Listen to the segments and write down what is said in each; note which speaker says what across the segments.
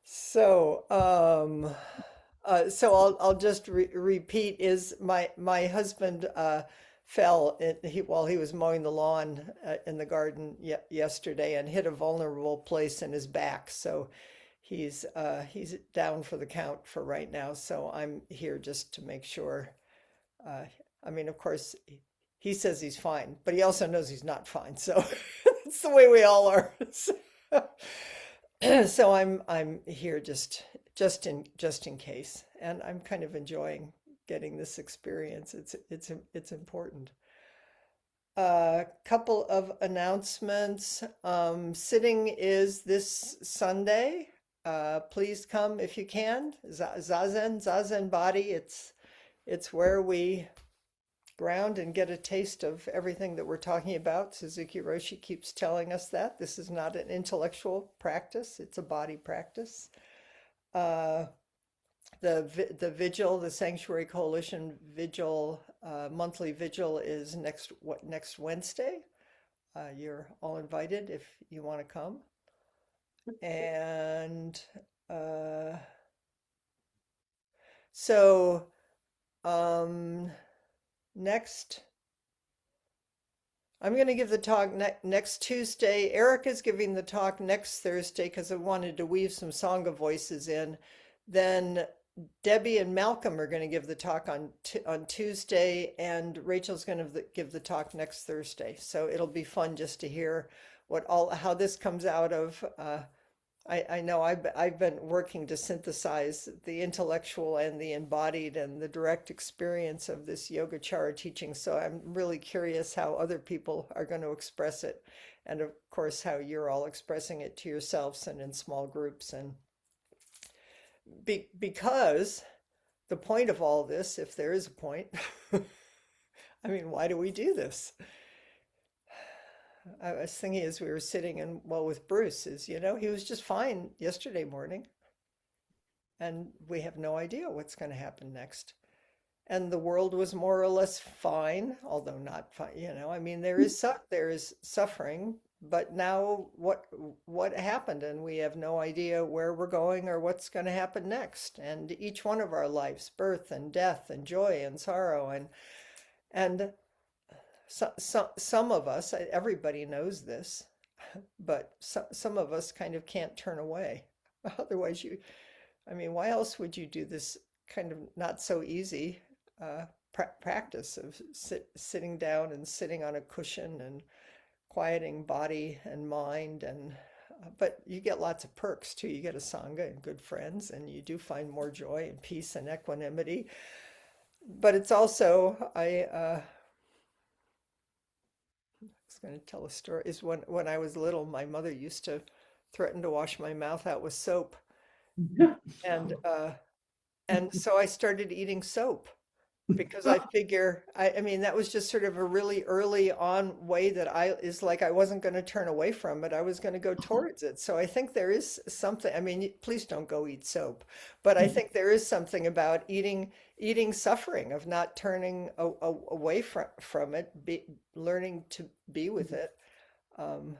Speaker 1: So I'll just repeat is my husband fell while he was mowing the lawn in the garden yesterday and hit a vulnerable place in his back. So he's down for the count for right now. So I'm here just to make sure. Uh, I mean, of course, he says he's fine, but he also knows he's not fine. So it's the way we all are. So I'm here just in case, and I'm kind of enjoying getting this experience. It's important. A couple of announcements. Sitting is this Sunday. Please come if you can. Zazen body. It's where we ground and get a taste of everything that we're talking about. Suzuki Roshi keeps telling us that this is not an intellectual practice, it's a body practice. Uh, the vigil, the Sanctuary Coalition vigil, monthly vigil is next Wednesday. You're all invited if you want to come. And uh, so um, next I'm going to give the talk next Tuesday. Erica's giving the talk next Thursday because I wanted to weave some Sangha voices in. Then Debbie and Malcolm are going to give the talk on Tuesday, and Rachel's going to give the talk next Thursday. So it'll be fun just to hear how this comes out of. I know I've been working to synthesize the intellectual and the embodied and the direct experience of this Yogacara teaching. So I'm really curious how other people are going to express it. And of course, how you're all expressing it to yourselves and in small groups. And because the point of all this, if there is a point, I mean, why do we do this? I was thinking as we were sitting and well with Bruce is, he was just fine yesterday morning, and we have no idea what's going to happen next. And the world was more or less fine, although not fine, I mean, there is suffering, but now what happened? And we have no idea where we're going or what's going to happen next. And each one of our lives, birth and death and joy and sorrow and some of us, everybody knows this, but some of us kind of can't turn away. Otherwise, I mean, why else would you do this kind of not so easy practice of sitting down and sitting on a cushion and quieting body and mind but you get lots of perks too. You get a sangha and good friends, and you do find more joy and peace and equanimity. But it's also was going to tell a story is when I was little, my mother used to threaten to wash my mouth out with soap. And so I started eating soap because I figure I mean that was just sort of a really early on way that is like I wasn't going to turn away from it. I was going to go towards it. So I think there is something, I mean, please don't go eat soap, but I think there is something about eating suffering, of not turning away from it, learning to be with it. Um,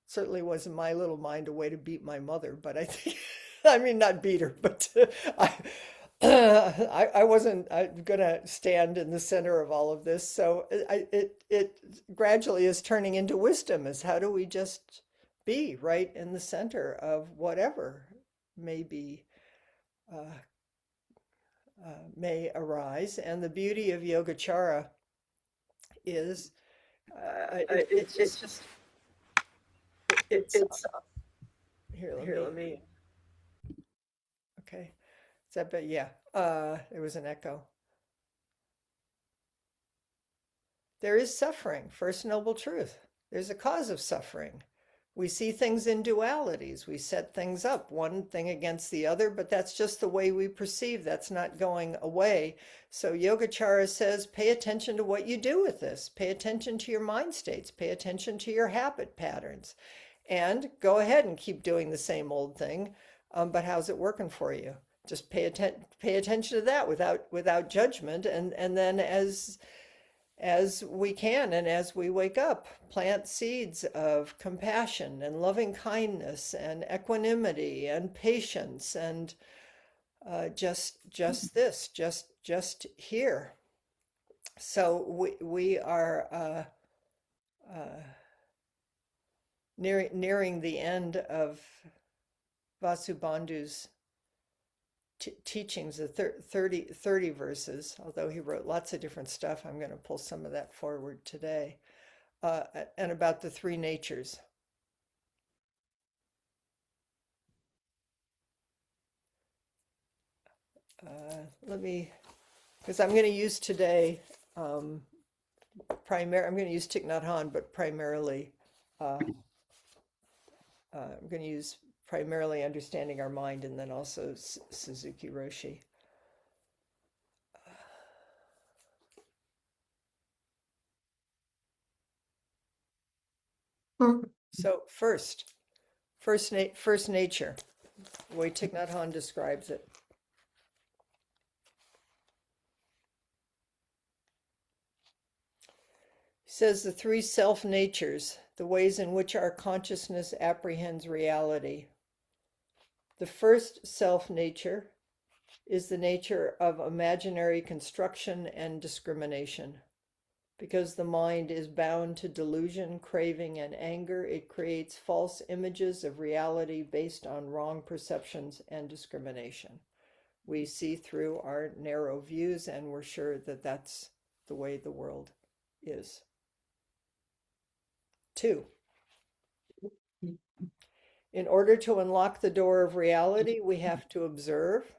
Speaker 1: Certainly was in my little mind a way to beat my mother, but I think, I mean, not beat her, but I, I wasn't gonna stand in the center of all of this. So it gradually is turning into wisdom. Is how do we just be right in the center of whatever may be uh, may arise. And the beauty of Yogacara is it's just it's here. Let me. Okay. Is that but yeah. There was an echo. There is suffering, first noble truth. There's a cause of suffering. We see things in dualities. We set things up, one thing against the other, but that's just the way we perceive. That's not going away. So Yogacara says, pay attention to what you do with this. Pay attention to your mind states. Pay attention to your habit patterns. And go ahead and keep doing the same old thing. But how's it working for you? Just pay attention to that without judgment. And then as we can and as we wake up, plant seeds of compassion and loving kindness and equanimity and patience and just this, just here. So we are nearing the end of Vasubandhu's teachings, the 30 verses, although he wrote lots of different stuff. I'm going to pull some of that forward today, and about the three natures. Let me, because I'm going to use today, um, I'm going to use Thich Nhat Hanh, but primarily, uh, I'm going to use primarily understanding our mind and then also Suzuki Roshi. So first nature, the way Thich Nhat Hanh describes it. He says the three self natures, the ways in which our consciousness apprehends reality. The first self nature is the nature of imaginary construction and discrimination. Because the mind is bound to delusion, craving, and anger, it creates false images of reality based on wrong perceptions and discrimination. We see through our narrow views, and we're sure that that's the way the world is. Two, in order to unlock the door of reality, we have to observe,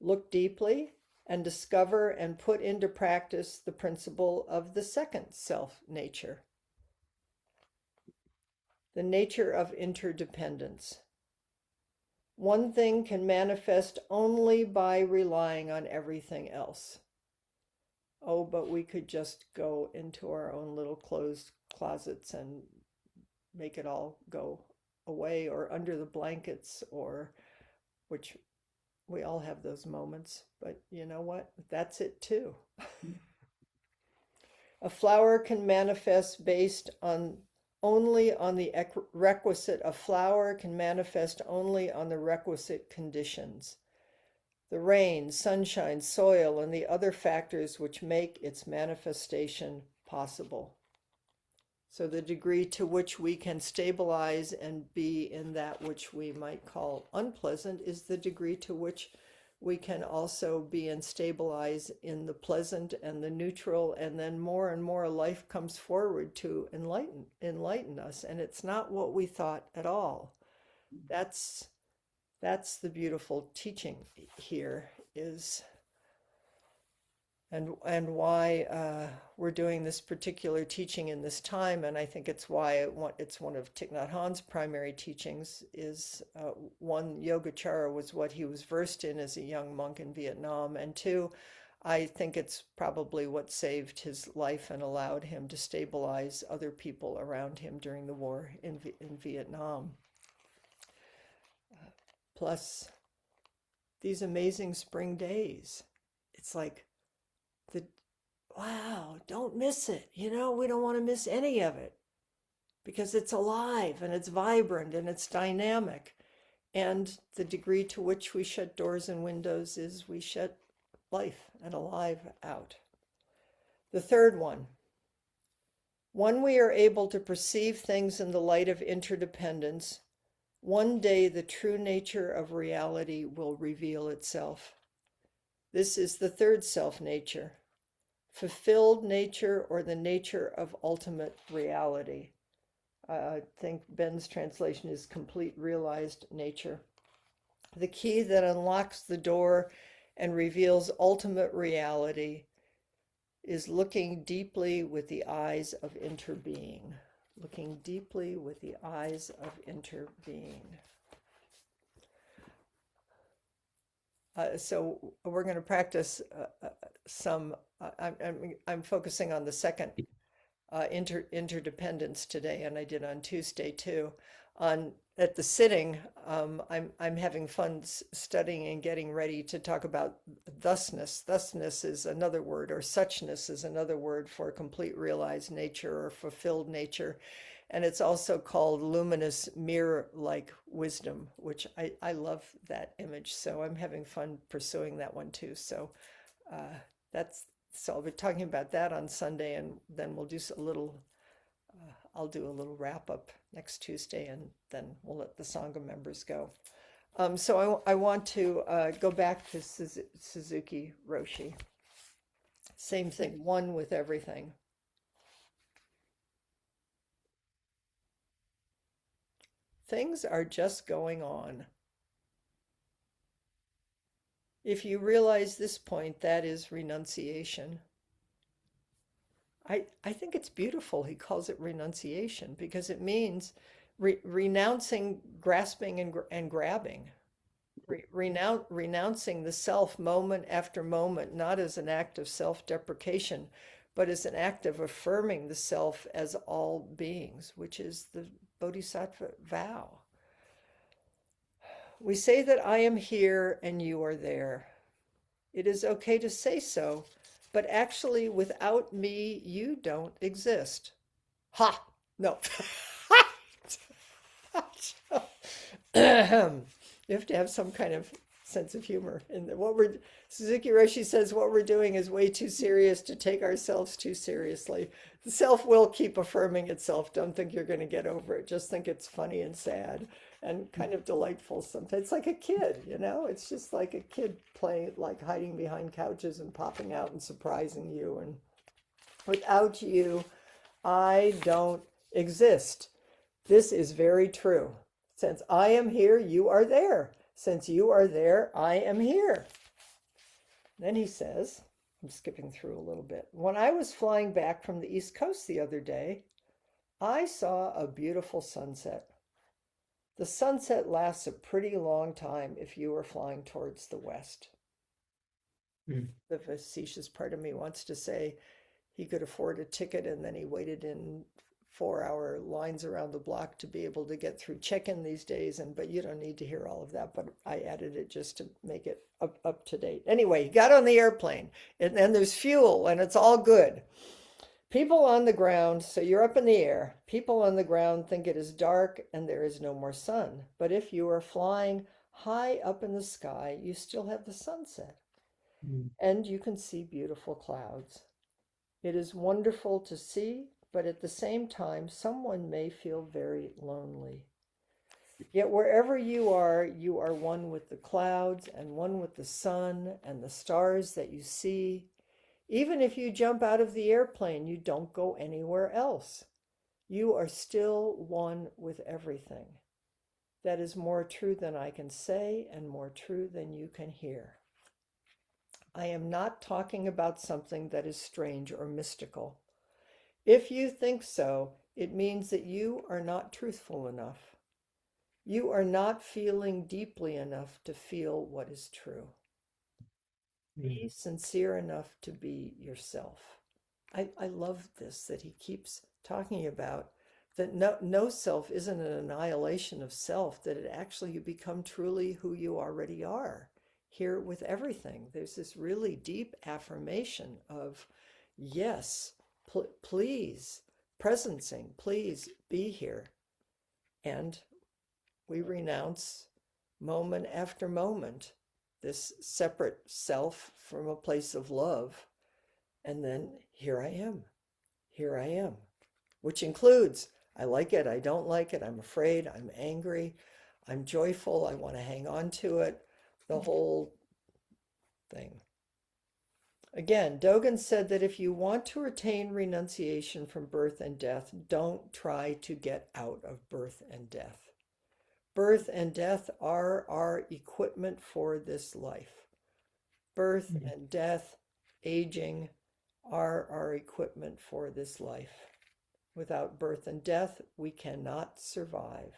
Speaker 1: look deeply, and discover and put into practice the principle of the second self nature, the nature of interdependence. One thing can manifest only by relying on everything else. Oh, but we could just go into our own little closed closets and make it all go away, or under the blankets, or which we all have those moments, but you know what? That's it too. A flower can manifest based on only on the requisite. A flower can manifest only on the requisite conditions. The rain, sunshine, soil, and the other factors which make its manifestation possible. So the degree to which we can stabilize and be in that which we might call unpleasant is the degree to which we can also be and stabilize in the pleasant and the neutral, and then more and more life comes forward to enlighten us. And it's not what we thought at all. That's that's the beautiful teaching here is, and why we're doing this particular teaching in this time. And I think it's why it's one of Thich Nhat Hanh's primary teachings is one, Yogacara was what he was versed in as a young monk in Vietnam, and two, I think it's probably what saved his life and allowed him to stabilize other people around him during the war in Vietnam. Plus, these amazing spring days. It's like the wow, don't miss it. We don't want to miss any of it because it's alive and it's vibrant and it's dynamic. And the degree to which we shut doors and windows is we shut life and alive out. The third one, when we are able to perceive things in the light of interdependence, one day the true nature of reality will reveal itself. This is the third self nature, fulfilled nature, or the nature of ultimate reality. I think Ben's translation is complete realized nature. The key that unlocks the door and reveals ultimate reality is looking deeply with the eyes of interbeing. Looking deeply with the eyes of interbeing. So we're going to practice some. I'm focusing on the second interdependence today, and I did on Tuesday too. On at the sitting, I'm having fun studying and getting ready to talk about thusness. Thusness is another word, or suchness is another word for complete realized nature or fulfilled nature. And it's also called luminous mirror-like wisdom, which I love that image. So I'm having fun pursuing that one too. So uh, that's so I'll be talking about that on Sunday, and then we'll do a little. I'll do a little wrap up next Tuesday, and then we'll let the Sangha members go. So I want to go back to Suzuki Roshi. Same thing, one with everything. Things are just going on. If you realize this point, that is renunciation. I think it's beautiful. He calls it renunciation because it means renouncing grasping and grabbing, renouncing the self moment after moment, not as an act of self-deprecation, but as an act of affirming the self as all beings, which is the Bodhisattva vow. We say that I am here and you are there. It is okay to say so, but actually, without me, you don't exist. Ha! No. You have to have some kind of sense of humor. And what we're Suzuki Roshi says what we're doing is way too serious to take ourselves too seriously. The self will keep affirming itself. Don't think you're going to get over it. Just think it's funny and sad and kind of delightful sometimes. It's like a kid, you know? It's just like a kid playing, like hiding behind couches and popping out and surprising you. And without you, I don't exist. This is very true. Since I am here, you are there. Since you are there, I am here. Then he says, I'm skipping through a little bit. When I was flying back from the East Coast the other day, I saw a beautiful sunset. The sunset lasts a pretty long time if you are flying towards the west.
Speaker 2: Mm.
Speaker 1: The facetious part of me wants to say he could afford a ticket and then he waited in 4 hour lines around the block to be able to get through check-in these days. And but you don't need to hear all of that, but I added it just to make it up to date. Anyway, he got on the airplane and then there's fuel and it's all good. People on the ground, so you're up in the air. People on the ground think it is dark and there is no more sun. But if you are flying high up in the sky, you still have the sunset
Speaker 2: Mm.
Speaker 1: and you can see beautiful clouds. It is wonderful to see, but at the same time, someone may feel very lonely. Yet wherever you are one with the clouds and one with the sun and the stars that you see. Even if you jump out of the airplane, you don't go anywhere else. You are still one with everything. That is more true than I can say and more true than you can hear. I am not talking about something that is strange or mystical. If you think so, it means that you are not truthful enough. You are not feeling deeply enough to feel what is true.
Speaker 2: Mm.
Speaker 1: Be sincere enough to be yourself. I love this that he keeps talking about that no self isn't an annihilation of self, that it actually you become truly who you already are here with everything. There's this really deep affirmation of yes, please, presencing, please be here. And we renounce moment after moment this separate self from a place of love. And then here I am. Here I am, which includes I like it, I don't like it, I'm afraid, I'm angry, I'm joyful, I want to hang on to it, the whole thing. Again, Dogen said that if you want to retain renunciation from birth and death, don't try to get out of birth and death. Birth and death are our equipment for this life. Birth
Speaker 2: Mm.
Speaker 1: and death, aging, are our equipment for this life. Without birth and death, we cannot survive.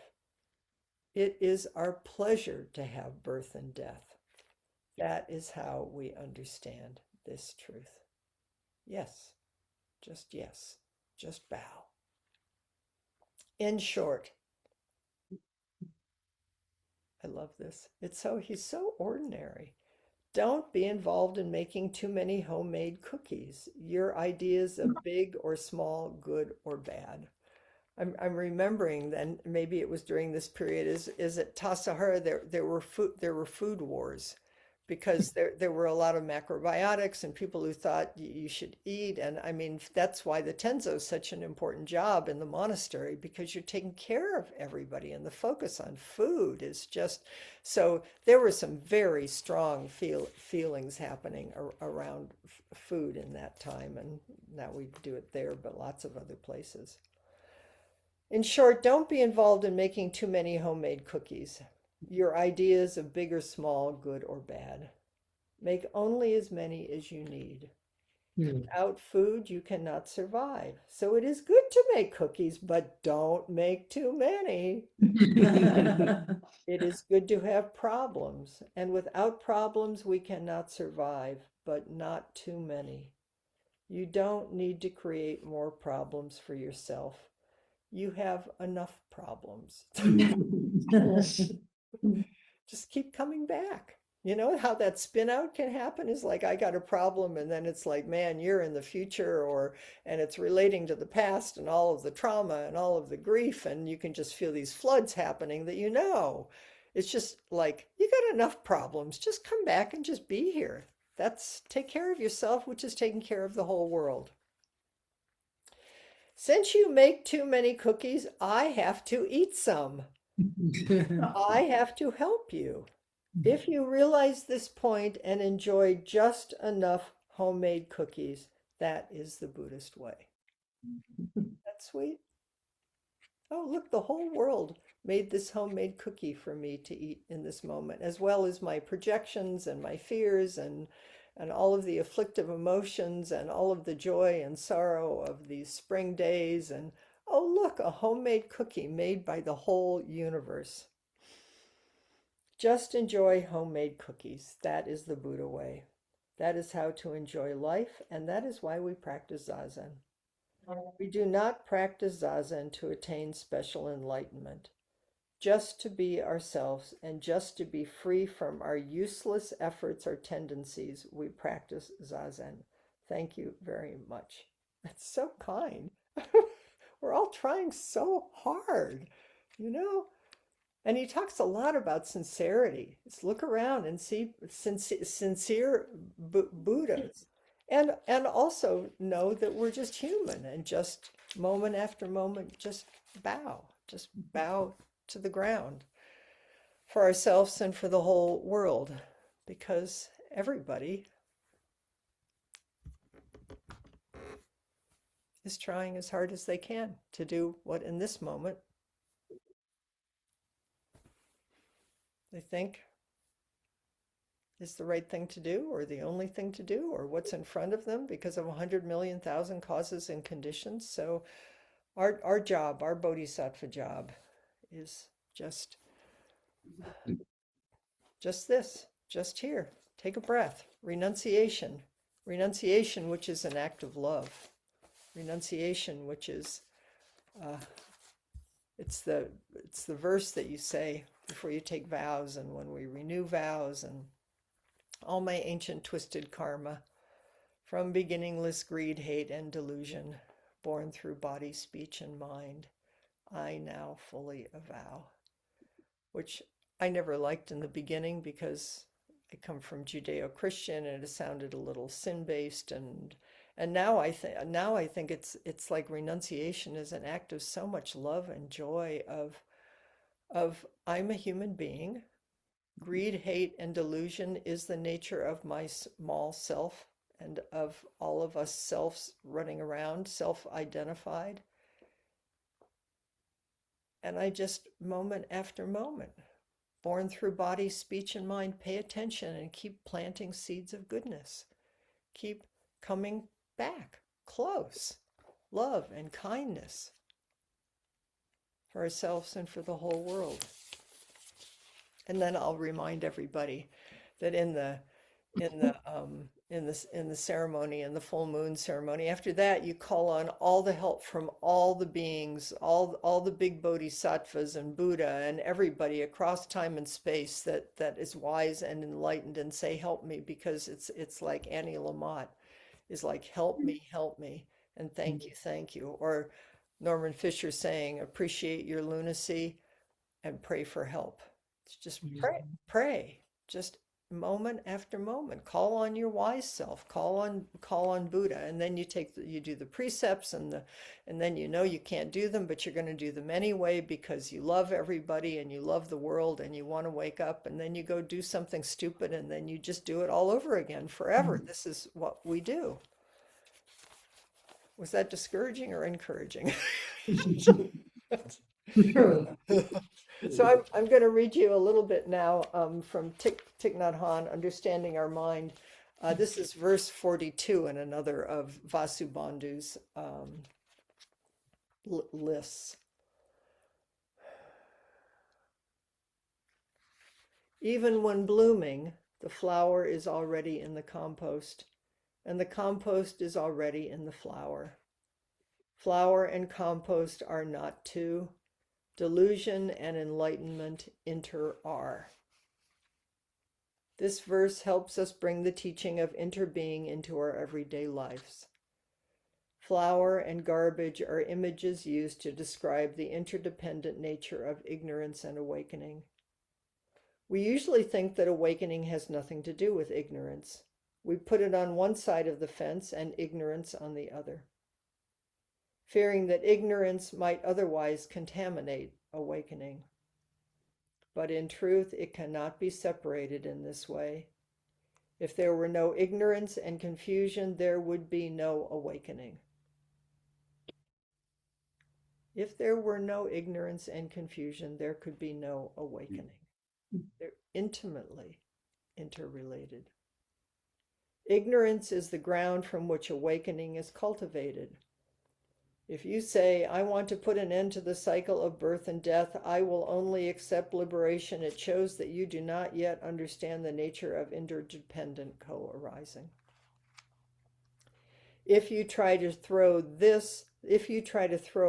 Speaker 1: It is our pleasure to have birth and death. That is how we understand this truth. Yes, just yes. Just bow. In short, I love this. He's so ordinary. Don't be involved in making too many homemade cookies. Your ideas of big or small, good or bad. I'm remembering then maybe it was during this period is at Tassajara there were food wars because there were a lot of macrobiotics and people who thought you should eat, and I mean that's why the Tenzo is such an important job in the monastery, because you're taking care of everybody and the focus on food is just so there were some very strong feelings happening around food in that time, and now we do it there but lots of other places. In short, don't be involved in making too many homemade cookies. Your ideas of big or small, good or bad. Make only as many as you need.
Speaker 2: mm.
Speaker 1: Without food, you cannot survive. So it is good to make cookies, but don't make too many. It is good to have problems, and without problems, we cannot survive, but not too many. You don't need to create more problems for yourself. You have enough problems. Just keep coming back. You know how that spin out can happen is like I got a problem and then it's like, man, you're in the future, or and it's relating to the past and all of the trauma and all of the grief, and you can just feel these floods happening that you know. It's just like you got enough problems. Just come back and just be here. That's take care of yourself, which is taking care of the whole world. Since you make too many cookies, I have to eat some. I have to help you. If you realize this point and enjoy just enough homemade cookies, that is the Buddhist way. That's sweet. Oh, look, the whole world made this homemade cookie for me to eat in this moment, as well as my projections and my fears and all of the afflictive emotions and all of the joy and sorrow of these spring days. And oh, look, a homemade cookie made by the whole universe. Just enjoy homemade cookies. That is the Buddha way. That is how to enjoy life, and that is why we practice Zazen. We do not practice Zazen to attain special enlightenment, just to be ourselves and just to be free from our useless efforts or tendencies. We practice Zazen. Thank you very much. That's so kind. We're all trying so hard, you know? And he talks a lot about sincerity. Just look around and see sincere Buddhas. And also know that we're just human and just moment after moment, just bow to the ground for ourselves and for the whole world, because everybody is trying as hard as they can to do what in this moment they think is the right thing to do or the only thing to do or what's in front of them because of 100 million thousand causes and conditions. So our job, our bodhisattva job is just this, just here. Take a breath. Renunciation. Renunciation, which is an act of love. Renunciation, which is uh, it's the verse that you say before you take vows and when we renew vows, and all my ancient twisted karma from beginningless greed, hate, and delusion, born through body, speech, and mind, I now fully avow. Which I never liked in the beginning because I come from Judeo-Christian and it sounded a little sin-based, and now I think it's like renunciation is an act of so much love and joy of I'm a human being. Greed, hate, and delusion is the nature of my small self and of all of us selves running around, self-identified. And I just, moment after moment, born through body, speech, and mind, pay attention and keep planting seeds of goodness. Keep coming back close. Love and kindness for ourselves and for the whole world. And then I'll remind everybody that in the ceremony, in the full moon ceremony. After that, you call on all the help from all the beings, all the big bodhisattvas and Buddha and everybody across time and space that is wise and enlightened, and say, "Help me," because it's like Annie Lamott is like, help me, and thank you." Or Norman Fisher saying, "Appreciate your lunacy and pray for help." It's just pray, just moment after moment. Call on your wise self, call on Buddha, and then you do the precepts and then you know you can't do them, but you're going to do them anyway because you love everybody and you love the world and you want to wake up, and then you go do something stupid and then you just do it all over again forever. This is what we do. Was that discouraging or encouraging? So I'm going to read you a little bit now from Thich Nhat Hanh, Understanding Our Mind. This is verse 42 in another of Vasubandhu's lists. Even when blooming, the flower is already in the compost, and the compost is already in the flower. Flower and compost are not two. Delusion and enlightenment inter-are. This verse helps us bring the teaching of interbeing into our everyday lives. Flower and garbage are images used to describe the interdependent nature of ignorance and awakening. We usually think that awakening has nothing to do with ignorance. We put it on one side of the fence and ignorance on the other, fearing that ignorance might otherwise contaminate awakening. But in truth, it cannot be separated in this way. If there were no ignorance and confusion, there would be no awakening. If there were no ignorance and confusion, there could be no awakening. They're intimately interrelated. Ignorance is the ground from which awakening is cultivated. If you say, "I want to put an end to the cycle of birth and death, I will only accept liberation," it shows that you do not yet understand the nature of interdependent co-arising. If you try to throw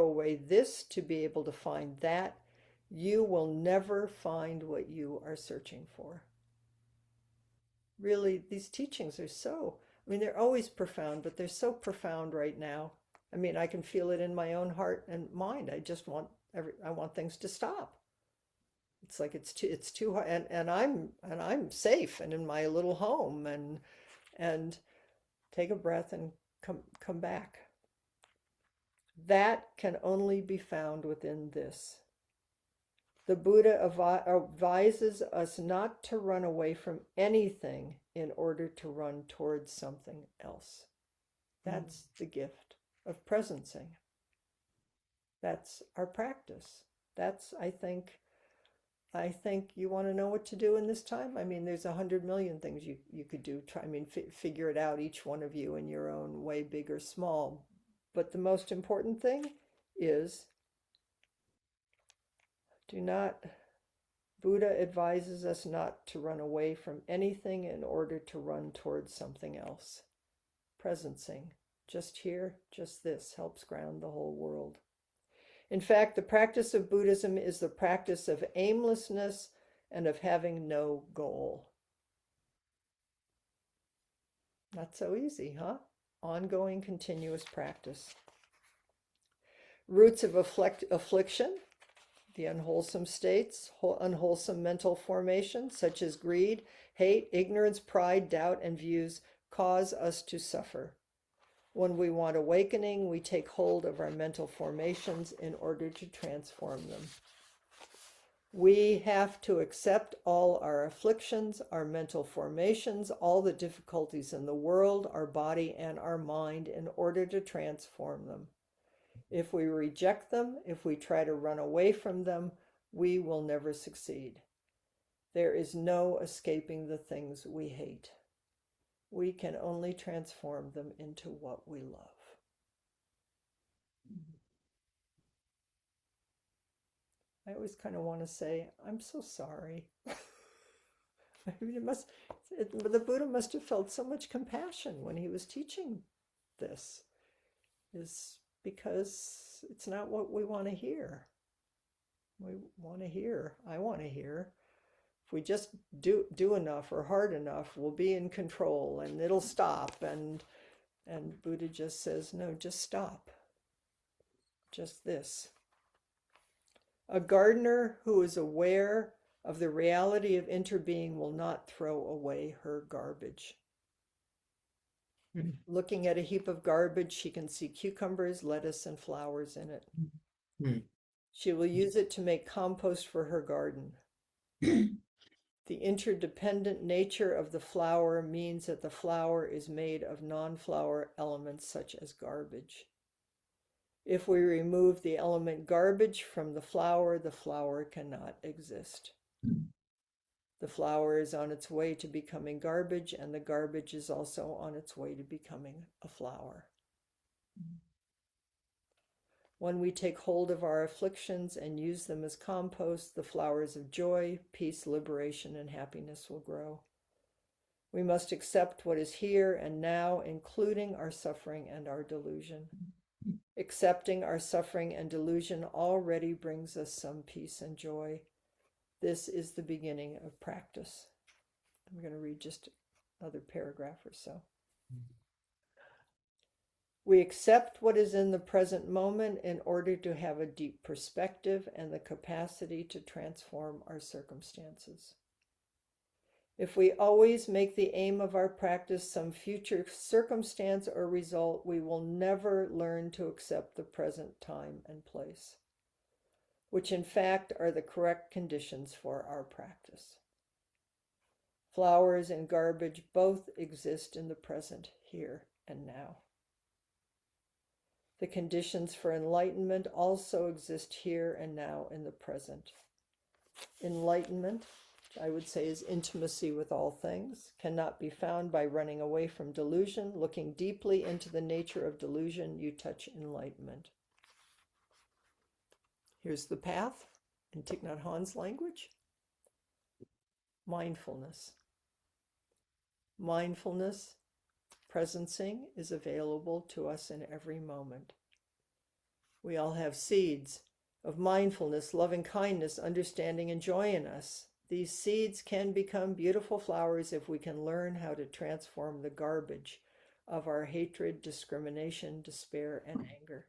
Speaker 1: away this to be able to find that, you will never find what you are searching for. Really, these teachings are they're always profound, but they're so profound right now. I mean, I can feel it in my own heart and mind. I want things to stop. It's like it's too hard, and I'm safe and in my little home, and take a breath and come back. That can only be found within this. The Buddha advises us not to run away from anything in order to run towards something else. That's the gift of presencing. That's our practice. That's, I think you want to know what to do in this time. I mean, there's 100 million things you could do. Figure it out, each one of you in your own way, big or small. But the most important thing is do not, Buddha advises us not to run away from anything in order to run towards something else. Presencing, just here, just this, helps ground the whole world. In fact, the practice of Buddhism is the practice of aimlessness and of having no goal. Not so easy, huh? Ongoing, continuous practice. Roots of affliction, the unwholesome states, unwholesome mental formations such as greed, hate, ignorance, pride, doubt, and views cause us to suffer. When we want awakening, we take hold of our mental formations in order to transform them. We have to accept all our afflictions, our mental formations, all the difficulties in the world, our body, and our mind in order to transform them. If we reject them, if we try to run away from them, we will never succeed. There is no escaping the things we hate. We can only transform them into what we love. I always kind of want to say, I'm so sorry. I mean, the Buddha must have felt so much compassion when he was teaching this, is because it's not what we want to hear. I want to hear, if we just do enough or hard enough, we'll be in control and it'll stop. And Buddha just says, no, just stop. Just this. A gardener who is aware of the reality of interbeing will not throw away her garbage.
Speaker 2: mm,
Speaker 1: Looking at a heap of garbage, she can see cucumbers, lettuce, and flowers in it.
Speaker 2: mm,
Speaker 1: She will use it to make compost for her garden.
Speaker 2: mm,
Speaker 1: The interdependent nature of the flower means that the flower is made of non-flower elements such as garbage. If we remove the element garbage from the flower cannot exist. The flower is on its way to becoming garbage, and the garbage is also on its way to becoming a flower. When we take hold of our afflictions and use them as compost, the flowers of joy, peace, liberation, and happiness will grow. We must accept what is here and now, including our suffering and our delusion. Accepting our suffering and delusion already brings us some peace and joy. This is the beginning of practice. I'm going to read just another paragraph or so. We accept what is in the present moment in order to have a deep perspective and the capacity to transform our circumstances. If we always make the aim of our practice some future circumstance or result, we will never learn to accept the present time and place, which in fact are the correct conditions for our practice. Flowers and garbage both exist in the present, here and now. The conditions for enlightenment also exist here and now in the present. Enlightenment, I would say, is intimacy with all things, cannot be found by running away from delusion. Looking deeply into the nature of delusion, you touch enlightenment. Here's the path in Thich Nhat Hanh's language. Mindfulness. Mindfulness, presencing, is available to us in every moment. We all have seeds of mindfulness, loving kindness, understanding, and joy in us. These seeds can become beautiful flowers if we can learn how to transform the garbage of our hatred, discrimination, despair, and anger.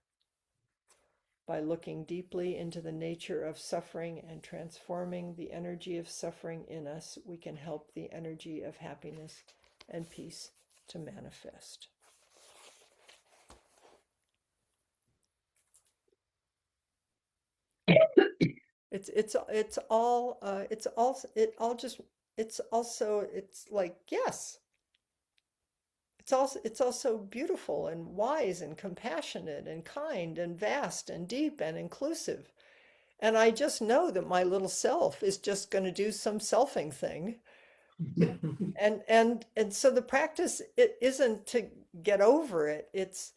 Speaker 1: By looking deeply into the nature of suffering and transforming the energy of suffering in us, we can help the energy of happiness and peace to manifest. It's like, yes, it's also beautiful and wise and compassionate and kind and vast and deep and inclusive. And I just know that my little self is just going to do some selfing thing. And so the practice, it isn't to get over it. It's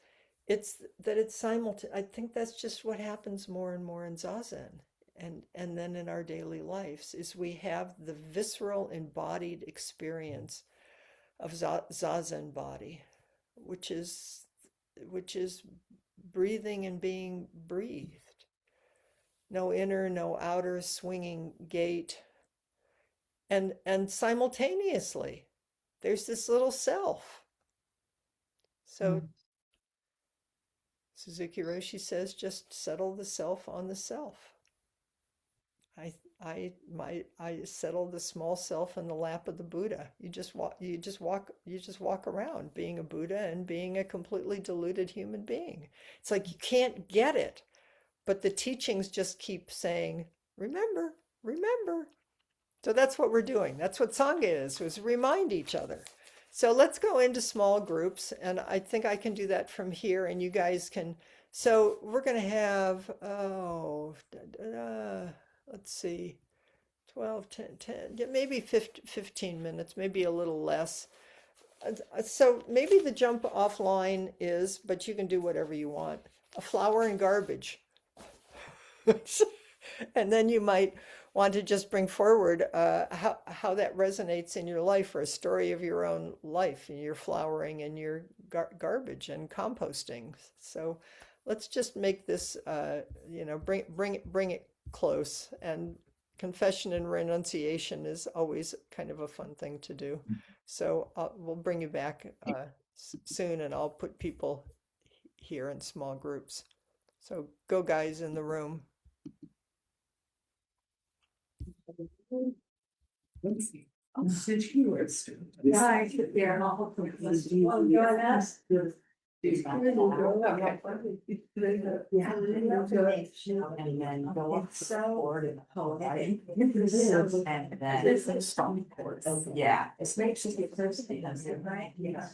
Speaker 1: that it's simultaneous. I think that's just what happens more and more in Zazen. And then in our daily lives is we have the visceral embodied experience of Zazen body, which is breathing and being breathed. No inner, no outer swinging gait. And simultaneously, there's this little self. So Suzuki Roshi says, just settle the self on the self. I settle the small self in the lap of the Buddha. You just walk around being a Buddha and being a completely deluded human being. It's like you can't get it, but the teachings just keep saying, remember, remember. So that's what we're doing. That's what Sangha is, was remind each other. So let's go into small groups, and I think I can do that from here, and you guys can. So we're going to have, let's see, 12, 10, 10, yeah, maybe 15 minutes, maybe a little less. So maybe the jump offline is, but you can do whatever you want, a flower and garbage. And then you might want to just bring forward how that resonates in your life, or a story of your own life and your flowering and your garbage and composting. So let's just make this, bring it close. And confession and renunciation is always kind of a fun thing to do. So we'll bring you back soon, and I'll put people here in small groups. So go, guys, in the room.
Speaker 2: Since you were a student.
Speaker 3: Yeah, I sit there and I'll. Oh, you want us?
Speaker 2: Yeah.
Speaker 3: And then go up to the board and hold it. And then.
Speaker 2: It's a strong board.
Speaker 3: Yeah, it's makes it thirsty, right? Yeah.